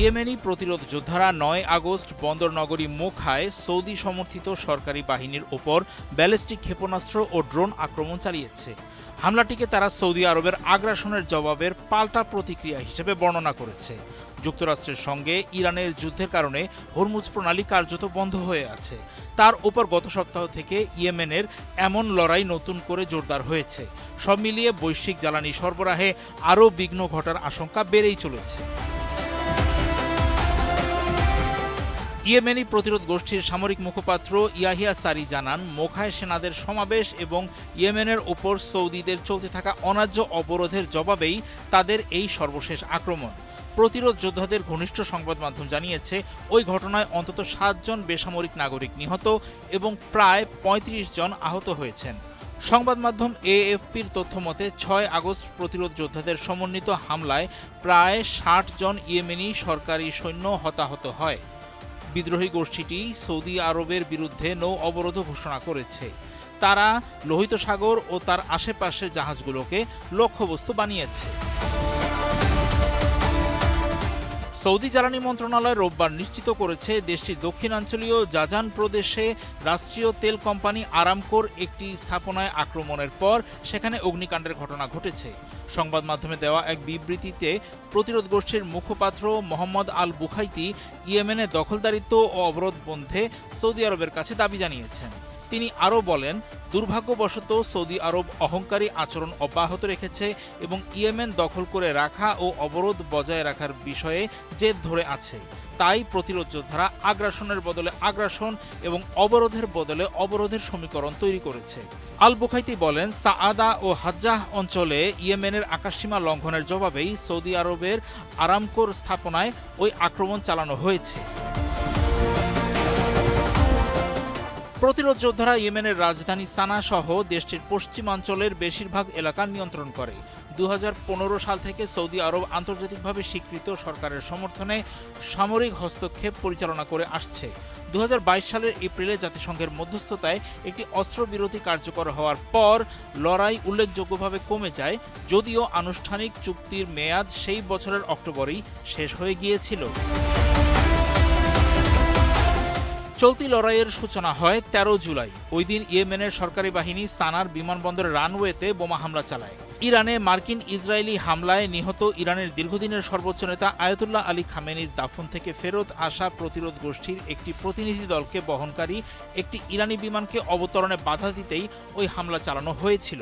Yemeni প্রতিরোধ যোদ্ধারা ৯ August বন্দর নগরী মোখায় সৌদি সমর্থিত সরকারি বাহিনীর ওপর ব্যালিস্টিক ক্ষেপণাস্ত্র ও ড্রোন আক্রমণ চালিয়েছে। হামলাটিকে তারা সৌদি আরবের আগ্রাসনের জবাবের পাল্টা প্রতিক্রিয়া হিসেবে বর্ণনা করেছে। যুক্তরাষ্ট্রের সঙ্গে ইরানের যুদ্ধের কারণে হরমুজ প্রণালী কার্যত বন্ধ হয়ে আছে। তার ওপর গত সপ্তাহ থেকে ইয়েমেনের এমন লড়াই নতুন করে জোরদার হয়েছে। সব মিলিয়ে বৈশ্বিক জ্বালানি সরবরাহে আরও বিঘ্ন ঘটার আশঙ্কা বেড়েই চলেছে। ইয়েমেনি প্রতিরোধ গোষ্ঠীর সামরিক মুখপাত্র ইয়াহিয়া সারি জানান, মোখায় সেনাদের সমাবেশ এবং ইয়েমেনের ওপর সৌদিদের চলতে থাকা অন্যায্য অবরোধের জবাবেই তাদের এই সর্বশেষ আক্রমণ। প্রতিরোধ যোদ্ধাদের ঘনিষ্ঠ সংবাদ মাধ্যম জানিয়েছে, ওই ঘটনায় অন্তত ৭ জন বেসামরিক নাগরিক নিহত এবং প্রায় ৩৫ জন আহত হয়েছেন। সংবাদ মাধ্যম এএফপির তথ্য মতে ৬ আগস্ট প্রতিরোধ যোদ্ধাদের সমন্বিত হামলায় প্রায় ৬০ জন ইয়েমেনি সরকারি সৈন্য হতাহত হয়। বিদ্রোহী গোষ্ঠীটি সৌদি আরবের বিরুদ্ধে নৌ অবরোধ ঘোষণা করেছে। তারা লোহিত সাগর ও তার আশেপাশের জাহাজগুলোকে লক্ষ্যবস্তু বানিয়েছে। সৌদি জ্বালানি মন্ত্রণালয় রোববার নিশ্চিত করেছে, দেশটির দক্ষিণাঞ্চলীয় জাজান প্রদেশে রাষ্ট্রীয় তেল কোম্পানি আরামকোর একটি স্থাপনায় আক্রমণের পর সেখানে অগ্নিকাণ্ডের ঘটনা ঘটেছে। সংবাদ মাধ্যমে দেওয়া এক বিবৃতিতে প্রতিরোধ গোষ্ঠীর মুখপাত্র মোহাম্মদ আল বুখাইতি ইয়েমেনে দখলদারিত্ব ও অবরোধ বন্ধে সৌদি আরবের কাছে দাবি জানিয়েছেন। তিনি আরও বলেন, দুর্ভাগ্যবশত সৌদি আরব অহংকারী আচরণ অব্যাহত রেখেছে এবং ইয়েমেন দখল করে রাখা ও অবরোধ বজায় রাখার বিষয়ে জেদ ধরে আছে। তাই প্রতিরোধ যোদ্ধারা আগ্রাসনের বদলে আগ্রাসন এবং অবরোধের বদলে অবরোধের সমীকরণ তৈরি করেছে। আল বুখাইতি বলেন, সাআদা ও হাজ্জাহ অঞ্চলে ইয়েমেনের আকাশসীমা লঙ্ঘনের জবাবেই সৌদি আরবের আরামকোর স্থাপনায় ওই আক্রমণ চালানো হয়েছে। প্রতিরোধ যোদ্ধারা ইয়েমেনের রাজধানী সানা সহ দেশটির পশ্চিমাঞ্চলের বেশিরভাগ এলাকা নিয়ন্ত্রণ করে। ২০১৫ সাল থেকে সৌদি আরব আন্তর্জাতিকভাবে স্বীকৃত সরকারের সমর্থনে সামরিক হস্তক্ষেপ পরিচালনা করে আসছে। ২০২২ সালের এপ্রিলে জাতিসংঘের মধ্যস্থতায় একটি অস্ত্রবিরতি কার্যকর হওয়ার পর লড়াই উল্লেখযোগ্যভাবে কমে যায়, যদিও আনুষ্ঠানিক চুক্তির মেয়াদ সেই বছরের অক্টোবরেই শেষ হয়ে গিয়েছিল। চলতি লড়াইয়ের সূচনা হয় ১৩ জুলাই। ওই দিন ইয়েমেনের সরকারি বাহিনী সানার বিমানবন্দরের রানওয়েতে বোমা হামলা চালায়। ইরানে মার্কিন ইসরায়েলি হামলায় নিহত ইরানের দীর্ঘদিনের সর্বোচ্চ নেতা আয়াতুল্লাহ আলী খামেনির দাফন থেকে ফেরত আসা প্রতিরোধ গোষ্ঠীর একটি প্রতিনিধি দলকে বহনকারী একটি ইরানি বিমানকে অবতরণে বাধা দিতেই ওই হামলা চালানো হয়েছিল।